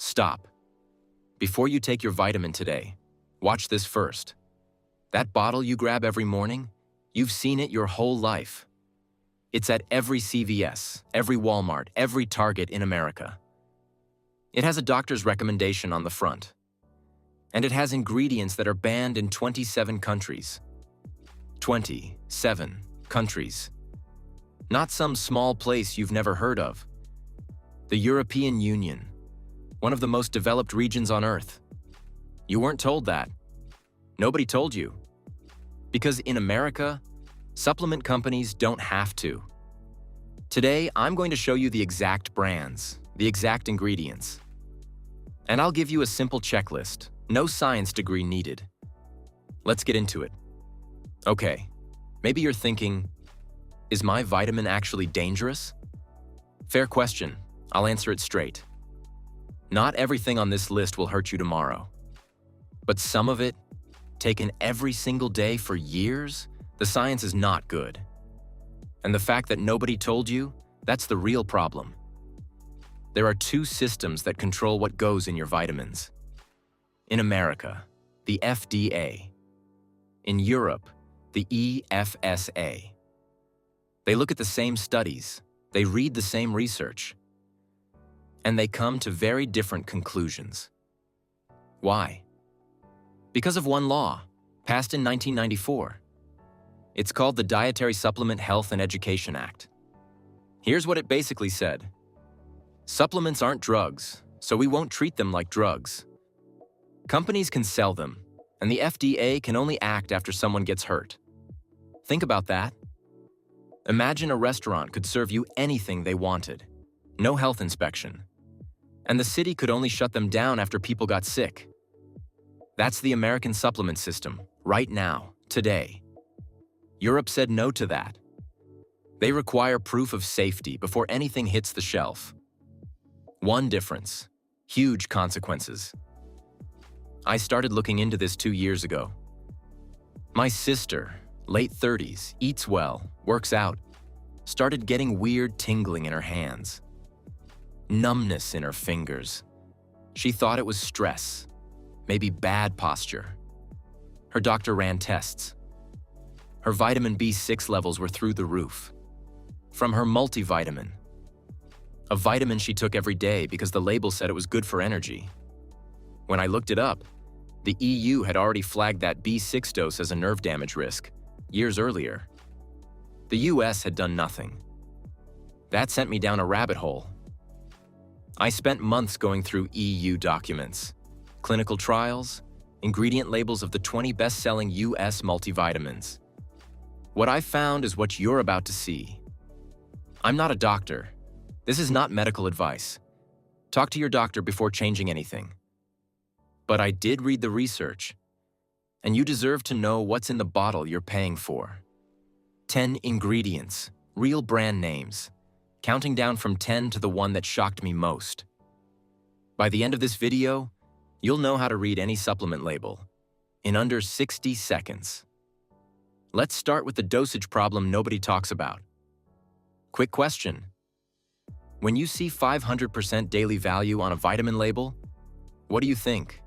Stop. Before you take your vitamin today, watch this first. That bottle you grab every morning, you've seen it your whole life. It's at every CVS, every Walmart, every Target in America. It has a doctor's recommendation on the front. And it has ingredients that are banned in 27 countries. 27 countries. Not some small place you've never heard of. The European Union, one of the most developed regions on Earth. You weren't told that. Nobody told you. Because in America, supplement companies don't have to. Today, I'm going to show you the exact brands, the exact ingredients. And I'll give you a simple checklist, no science degree needed. Let's get into it. Okay, maybe you're thinking, is my vitamin actually dangerous? Fair question, I'll answer it straight. Not everything on this list will hurt you tomorrow. But some of it, taken every single day for years, the science is not good. And the fact that nobody told you, that's the real problem. There are two systems that control what goes in your vitamins. In America, the FDA. In Europe, the EFSA. They look at the same studies, they read the same research, and they come to very different conclusions. Why? Because of one law, passed in 1994. It's called the Dietary Supplement Health and Education Act. Here's what it basically said. Supplements aren't drugs, so we won't treat them like drugs. Companies can sell them, and the FDA can only act after someone gets hurt. Think about that. Imagine a restaurant could serve you anything they wanted. No health inspection. And the city could only shut them down after people got sick. That's the American supplement system, right now, today. Europe said no to that. They require proof of safety before anything hits the shelf. One difference, huge consequences. I started looking into this 2 years ago. My sister, late 30s, eats well, works out, started getting weird tingling in her hands. Numbness in her fingers. She thought it was stress, maybe bad posture. Her doctor ran tests. Her vitamin B6 levels were through the roof. From her multivitamin, a vitamin she took every day because the label said it was good for energy. When I looked it up, the EU had already flagged that B6 dose as a nerve damage risk years earlier. The US had done nothing. That sent me down a rabbit hole. I spent months going through EU documents, clinical trials, ingredient labels of the 20 best-selling US multivitamins. What I found is what you're about to see. I'm not a doctor. This is not medical advice. Talk to your doctor before changing anything. But I did read the research, and you deserve to know what's in the bottle you're paying for. 10 ingredients, real brand names, counting down from 10 to the one that shocked me most. By the end of this video, you'll know how to read any supplement label in under 60 seconds. Let's start with the dosage problem nobody talks about. Quick question. When you see 500% daily value on a vitamin label, what do you think?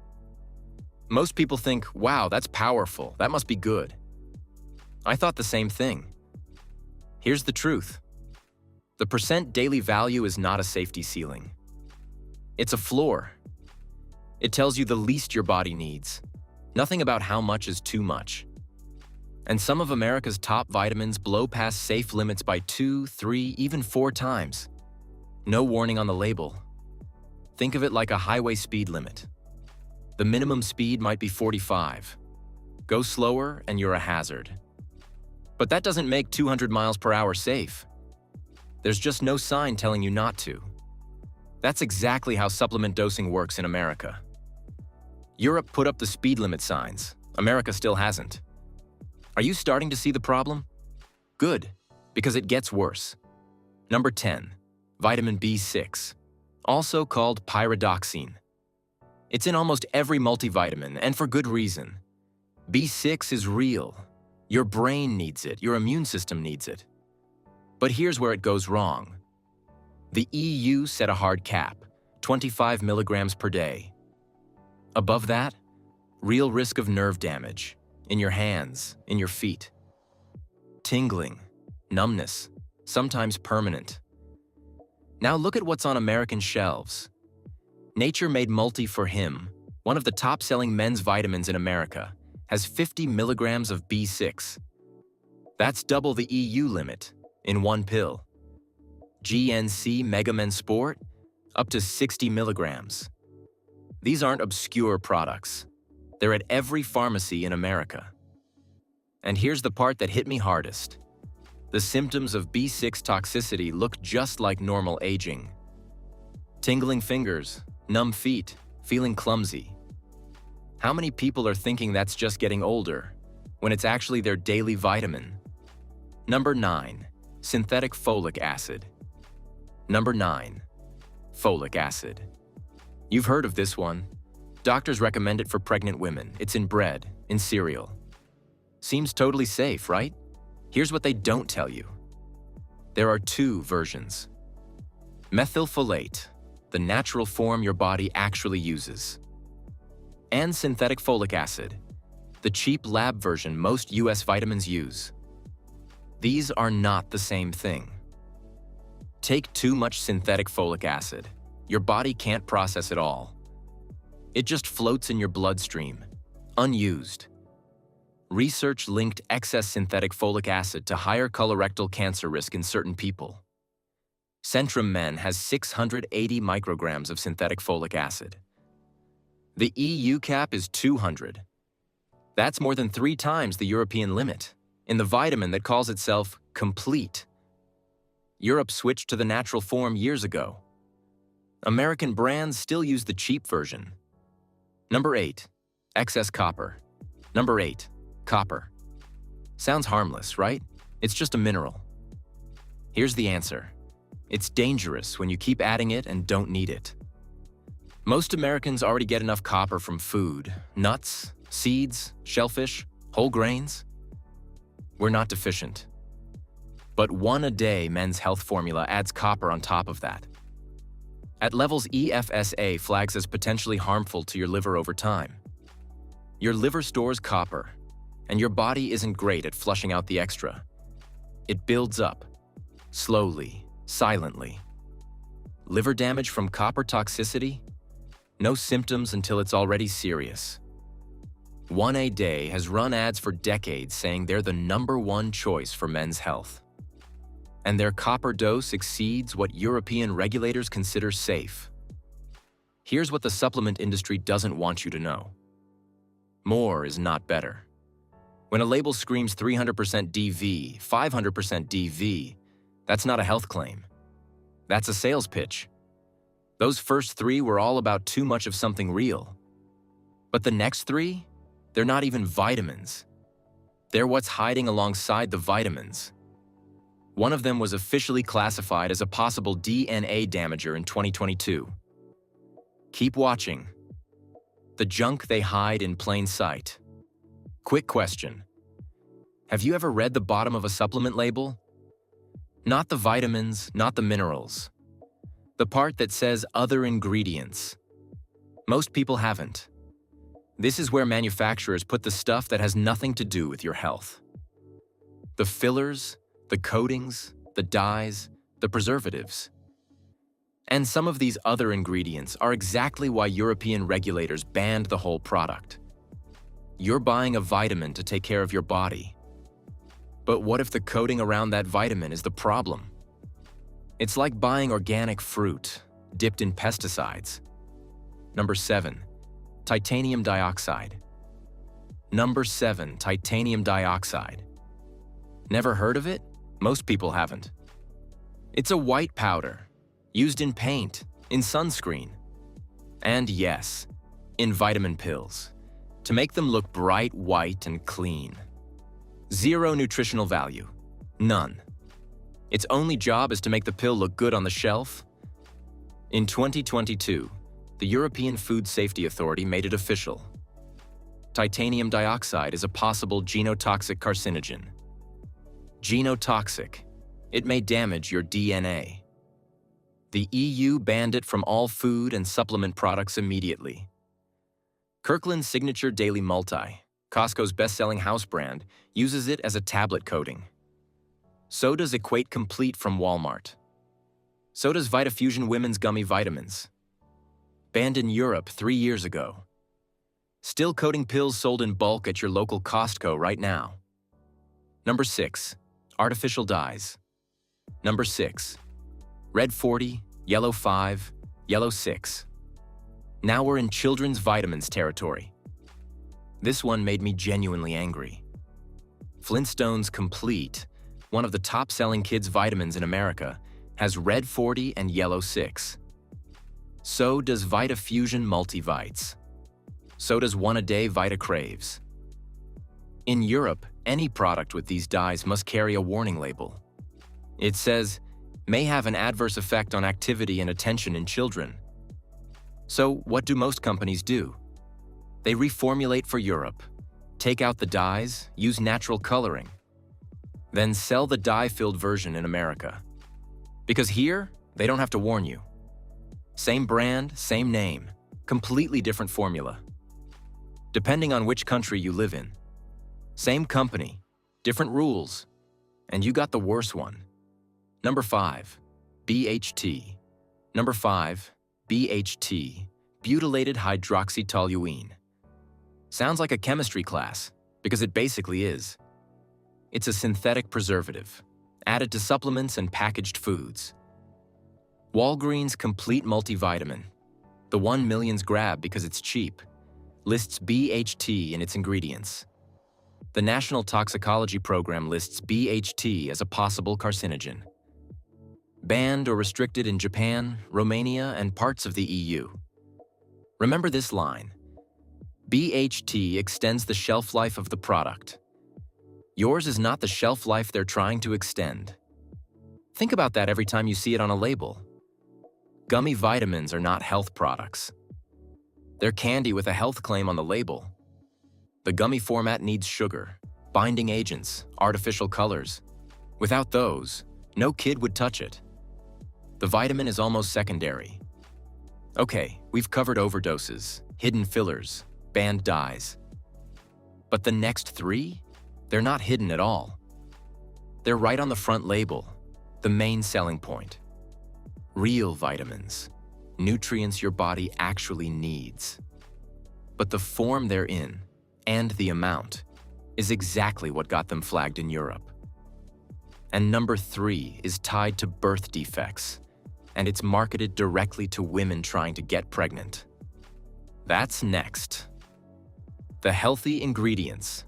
Most people think, wow, that's powerful, that must be good. I thought the same thing. Here's the truth. The percent daily value is not a safety ceiling. It's a floor. It tells you the least your body needs. Nothing about how much is too much. And some of America's top vitamins blow past safe limits by 2, 3, even 4 times. No warning on the label. Think of it like a highway speed limit. The minimum speed might be 45. Go slower and you're a hazard. But that doesn't make 200 miles per hour safe. There's just no sign telling you not to. That's exactly how supplement dosing works in America. Europe put up the speed limit signs. America still hasn't. Are you starting to see the problem? Good, because it gets worse. Number 10, vitamin B6, also called pyridoxine. It's in almost every multivitamin, and for good reason. B6 is real. Your brain needs it, your immune system needs it. But here's where it goes wrong. The EU set a hard cap, 25 milligrams per day. Above that, real risk of nerve damage in your hands, in your feet. Tingling, numbness, sometimes permanent. Now look at what's on American shelves. Nature made Multi for Him, one of the top-selling men's vitamins in America, has 50 milligrams of B6. That's double the EU limit in one pill. GNC Megamen Sport, up to 60 milligrams. These aren't obscure products. They're at every pharmacy in America. And here's the part that hit me hardest. The symptoms of B6 toxicity look just like normal aging. Tingling fingers, numb feet, feeling clumsy. How many people are thinking that's just getting older, when it's actually their daily vitamin? Number 9, synthetic folic acid. Number 9, folic acid. You've heard of this one. Doctors recommend it for pregnant women. It's in bread, in cereal. Seems totally safe, right? Here's what they don't tell you. There are 2 versions. Methylfolate, the natural form your body actually uses. And synthetic folic acid, the cheap lab version most US vitamins use. These are not the same thing. Take too much synthetic folic acid. Your body can't process it all. It just floats in your bloodstream, unused. Research linked excess synthetic folic acid to higher colorectal cancer risk in certain people. Centrum Men has 680 micrograms of synthetic folic acid. The EU cap is 200. That's more than 3 times the European limit, in the vitamin that calls itself complete. Europe switched to the natural form years ago. American brands still use the cheap version. Number 8, excess copper. Number 8, copper. Sounds harmless, right? It's just a mineral. Here's the answer. It's dangerous when you keep adding it and don't need it. Most Americans already get enough copper from food, nuts, seeds, shellfish, whole grains. We're not deficient. But 1 a day men's health formula adds copper on top of that. At levels EFSA flags as potentially harmful to your liver over time. Your liver stores copper, and your body isn't great at flushing out the extra. It builds up, slowly, silently. Liver damage from copper toxicity? No symptoms until it's already serious. 1 a day has run ads for decades saying they're the #1 choice for men's health. And their copper dose exceeds what European regulators consider safe. Here's what the supplement industry doesn't want you to know. More is not better. When a label screams 300% DV, 500% DV, that's not a health claim. That's a sales pitch. Those first 3 were all about too much of something real. But the next 3, they're not even vitamins. They're what's hiding alongside the vitamins. One of them was officially classified as a possible DNA damager in 2022. Keep watching. The junk they hide in plain sight. Quick question. Have you ever read the bottom of a supplement label? Not the vitamins, not the minerals. The part that says other ingredients. Most people haven't. This is where manufacturers put the stuff that has nothing to do with your health. The fillers, the coatings, the dyes, the preservatives. And some of these other ingredients are exactly why European regulators banned the whole product. You're buying a vitamin to take care of your body. But what if the coating around that vitamin is the problem? It's like buying organic fruit, dipped in pesticides. Number 7, titanium dioxide. Number 7, titanium dioxide. Never heard of it? Most people haven't. It's a white powder, used in paint, in sunscreen, and yes, in vitamin pills, to make them look bright white and clean. 0 nutritional value, none. Its only job is to make the pill look good on the shelf. In 2022, the European Food Safety Authority made it official. Titanium dioxide is a possible genotoxic carcinogen. Genotoxic. It may damage your DNA. The EU banned it from all food and supplement products immediately. Kirkland's signature Daily Multi, Costco's best-selling house brand, uses it as a tablet coating. So does Equate Complete from Walmart. So does Vitafusion Women's Gummy Vitamins. Banned in Europe 3 years ago. Still coating pills sold in bulk at your local Costco right now. Number 6. Artificial dyes. Number 6. Red 40, Yellow 5, Yellow 6. Now we're in children's vitamins territory. This one made me genuinely angry. Flintstones Complete, one of the top-selling kids' vitamins in America, has Red 40 and Yellow 6. So does Vitafusion Multivites. So does One-A-Day Vita Craves. In Europe, any product with these dyes must carry a warning label. It says, may have an adverse effect on activity and attention in children. So what do most companies do? They reformulate for Europe, take out the dyes, use natural coloring, then sell the dye-filled version in America. Because here, they don't have to warn you. Same brand, same name, completely different formula. Depending on which country you live in. Same company, different rules, and you got the worst one. Number 5, BHT. Number 5, BHT, butylated hydroxytoluene. Sounds like a chemistry class, because it basically is. It's a synthetic preservative, added to supplements and packaged foods. Walgreens Complete Multivitamin, the one millions grab because it's cheap, lists BHT in its ingredients. The National Toxicology Program lists BHT as a possible carcinogen. Banned or restricted in Japan, Romania, and parts of the EU. Remember this line. BHT extends the shelf life of the product. Yours is not the shelf life they're trying to extend. Think about that every time you see it on a label. Gummy vitamins are not health products. They're candy with a health claim on the label. The gummy format needs sugar, binding agents, artificial colors. Without those, no kid would touch it. The vitamin is almost secondary. Okay, we've covered overdoses, hidden fillers, banned dyes. But the next 3? They're not hidden at all. They're right on the front label, the main selling point. Real vitamins, nutrients your body actually needs. But the form they're in, and the amount, is exactly what got them flagged in Europe. And number 3 is tied to birth defects, and it's marketed directly to women trying to get pregnant. That's next. The healthy ingredients.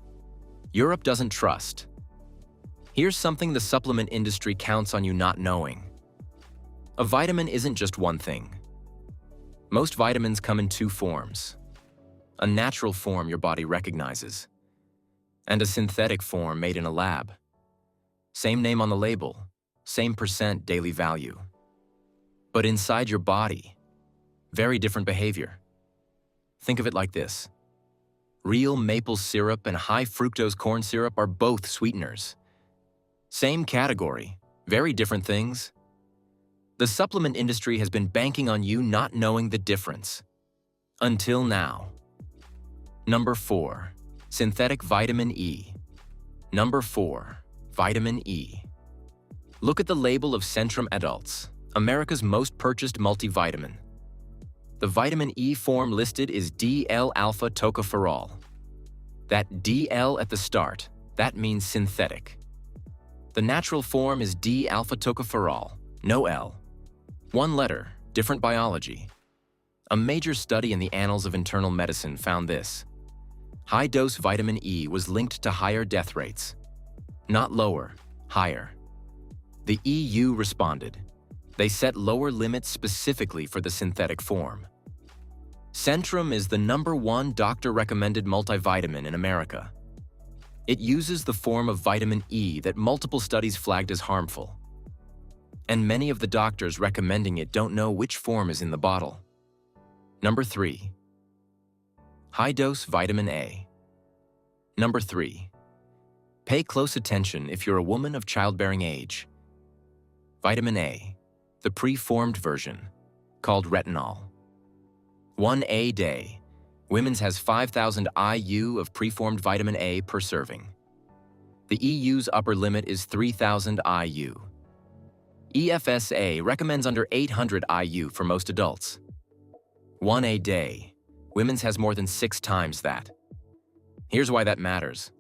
Europe doesn't trust. Here's something the supplement industry counts on you not knowing. A vitamin isn't just one thing. Most vitamins come in 2 forms. A natural form your body recognizes, and a synthetic form made in a lab. Same name on the label, same % daily value. But inside your body, very different behavior. Think of it like this. Real maple syrup and high fructose corn syrup are both sweeteners. Same category, very different things. The supplement industry has been banking on you not knowing the difference. Until now. Number 4, synthetic vitamin E. Number 4, vitamin E. Look at the label of Centrum Adults, America's most purchased multivitamin. The vitamin E form listed is DL-alpha tocopherol. That DL at the start, that means synthetic. The natural form is D-alpha tocopherol, no L. One letter, different biology. A major study in the Annals of Internal Medicine found this. High-dose vitamin E was linked to higher death rates. Not lower, higher. The EU responded. They set lower limits specifically for the synthetic form. Centrum is the #1 doctor-recommended multivitamin in America. It uses the form of vitamin E that multiple studies flagged as harmful. And many of the doctors recommending it don't know which form is in the bottle. Number 3. High-dose vitamin A. Number 3. Pay close attention if you're a woman of childbearing age. Vitamin A. the preformed version, called retinol. 1 a day. Women's has 5,000 IU of preformed vitamin A per serving. The EU's upper limit is 3,000 IU. EFSA recommends under 800 IU for most adults. 1 a day. Women's has more than 6 times that. Here's why that matters.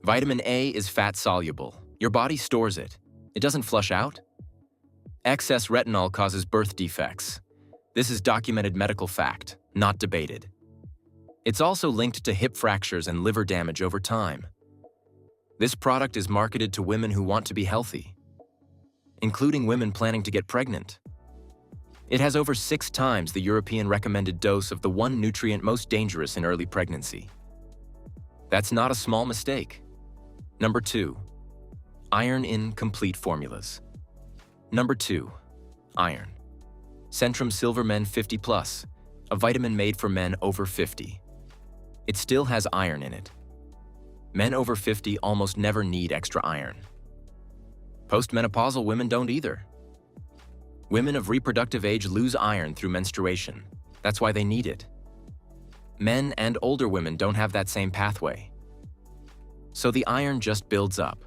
Vitamin A is fat-soluble. Your body stores it. It doesn't flush out. Excess retinol causes birth defects. This is documented medical fact, not debated. It's also linked to hip fractures and liver damage over time. This product is marketed to women who want to be healthy, including women planning to get pregnant. It has over 6 times the European recommended dose of the one nutrient most dangerous in early pregnancy. That's not a small mistake. Number 2. Iron in complete formulas. Number 2. Iron. Centrum Silver Men 50+, a vitamin made for men over 50. It still has iron in it. Men over 50 almost never need extra iron. Postmenopausal women don't either. Women of reproductive age lose iron through menstruation. That's why they need it. Men and older women don't have that same pathway. So the iron just builds up.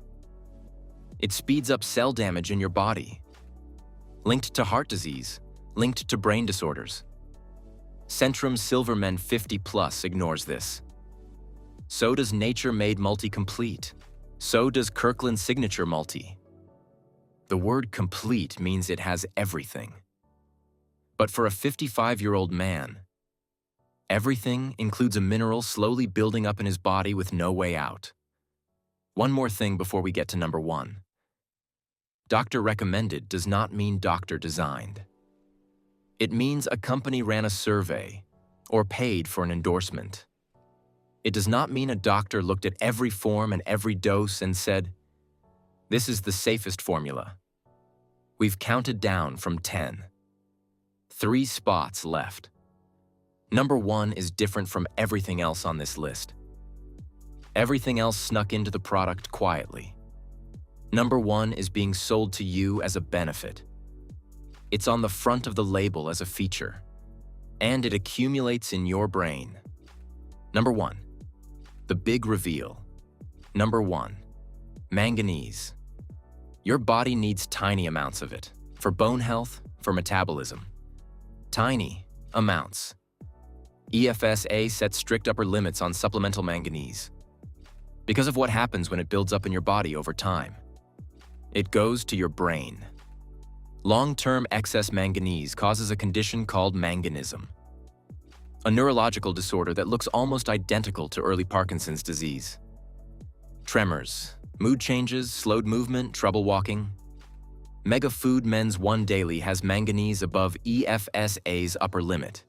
It speeds up cell damage in your body, linked to heart disease, linked to brain disorders. Centrum Silver Men 50+ ignores this. So does Nature-Made Multi-Complete. So does Kirkland Signature Multi. The word complete means it has everything. But for a 55-year-old man, everything includes a mineral slowly building up in his body with no way out. One more thing before we get to number 1. Doctor recommended does not mean doctor designed. It means a company ran a survey or paid for an endorsement. It does not mean a doctor looked at every form and every dose and said, "This is the safest formula." We've counted down from 10. 3 spots left. Number 1 is different from everything else on this list. Everything else snuck into the product quietly. Number 1 is being sold to you as a benefit. It's on the front of the label as a feature, and it accumulates in your brain. Number 1. The big reveal. Number 1. Manganese. Your body needs tiny amounts of it, for bone health, for metabolism. Tiny amounts. EFSA sets strict upper limits on supplemental manganese because of what happens when it builds up in your body over time. It goes to your brain. Long-term excess manganese causes a condition called manganism, a neurological disorder that looks almost identical to early Parkinson's disease. Tremors, mood changes, slowed movement, trouble walking. Mega Food Men's 1 Daily has manganese above EFSA's upper limit.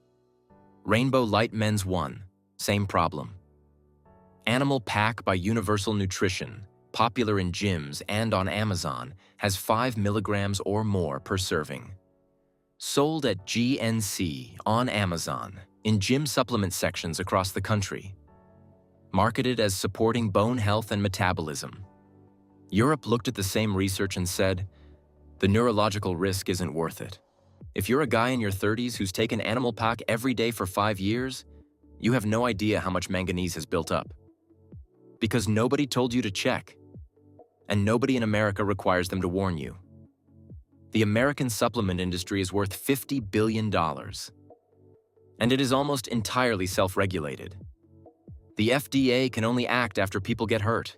Rainbow Light Men's 1, same problem. Animal Pack by Universal Nutrition, popular in gyms and on Amazon, has 5 milligrams or more per serving. Sold at GNC on Amazon in gym supplement sections across the country. Marketed as supporting bone health and metabolism. Europe looked at the same research and said, the neurological risk isn't worth it. If you're a guy in your 30s who's taken Animal Pack every day for 5 years, you have no idea how much manganese has built up. Because nobody told you to check. And nobody in America requires them to warn you. The American supplement industry is worth $50 billion. And it is almost entirely self-regulated. The FDA can only act after people get hurt.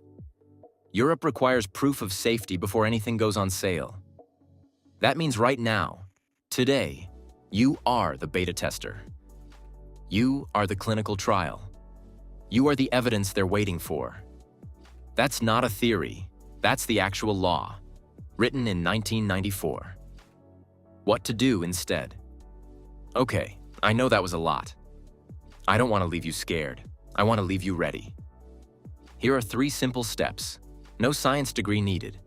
Europe requires proof of safety before anything goes on sale. That means right now, today, you are the beta tester. You are the clinical trial. You are the evidence they're waiting for. That's not a theory. That's the actual law, written in 1994. What to do instead? Okay, I know that was a lot. I don't want to leave you scared. I want to leave you ready. Here are 3 simple steps. No science degree needed.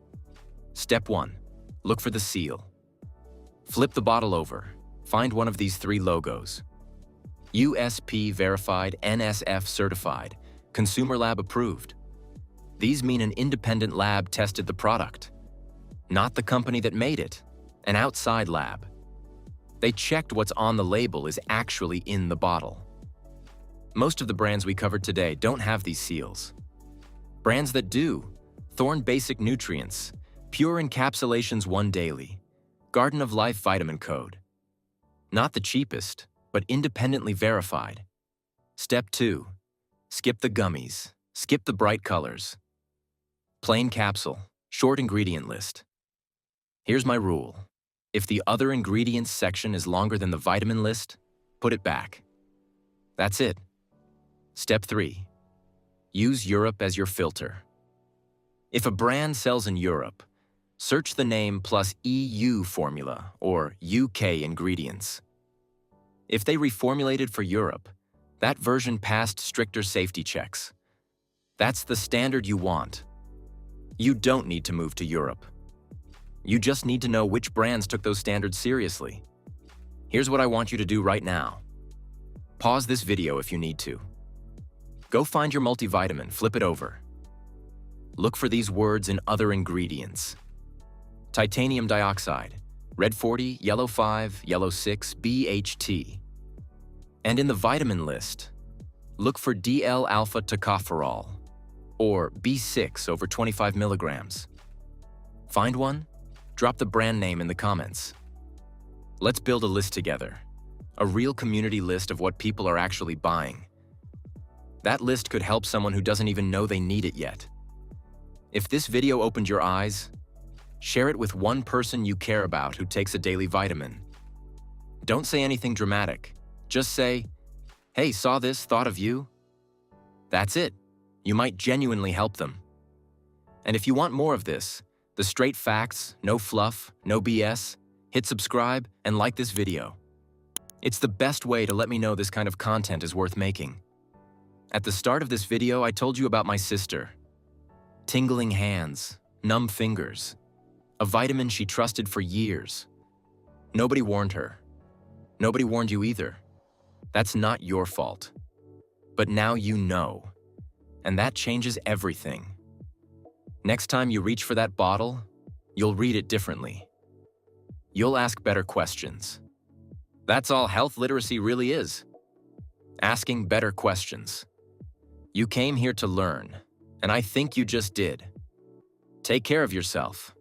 Step 1. Look for the seal. Flip the bottle over. Find one of these 3 logos. USP verified, NSF certified, Consumer Lab approved. These mean an independent lab tested the product, not the company that made it, an outside lab. They checked what's on the label is actually in the bottle. Most of the brands we covered today don't have these seals. Brands that do: Thorne Basic Nutrients, Pure Encapsulations 1 Daily, Garden of Life Vitamin Code. Not the cheapest, but independently verified. Step 2. Skip the gummies. Skip the bright colors. Plain capsule, short ingredient list. Here's my rule. If the other ingredients section is longer than the vitamin list, put it back. That's it. Step 3. Use Europe as your filter. If a brand sells in Europe, search the name plus EU formula or UK ingredients. If they reformulated for Europe, that version passed stricter safety checks. That's the standard you want. You don't need to move to Europe. You just need to know which brands took those standards seriously. Here's what I want you to do right now. Pause this video if you need to. Go find your multivitamin, flip it over. Look for these words in other ingredients. Titanium dioxide, red 40, yellow 5, yellow 6, BHT. And in the vitamin list, look for DL-alpha tocopherol, or B6 over 25 milligrams. Find one? Drop the brand name in the comments. Let's build a list together. A real community list of what people are actually buying. That list could help someone who doesn't even know they need it yet. If this video opened your eyes, share it with one person you care about who takes a daily vitamin. Don't say anything dramatic. Just say, "Hey, saw this, thought of you." That's it. You might genuinely help them. And if you want more of this, the straight facts, no fluff, no BS, hit subscribe and like this video. It's the best way to let me know this kind of content is worth making. At the start of this video, I told you about my sister. Tingling hands, numb fingers, a vitamin she trusted for years. Nobody warned her. Nobody warned you either. That's not your fault. But now you know, and that changes everything. Next time you reach for that bottle, you'll read it differently. You'll ask better questions. That's all health literacy really is. Asking better questions. You came here to learn, and I think you just did. Take care of yourself.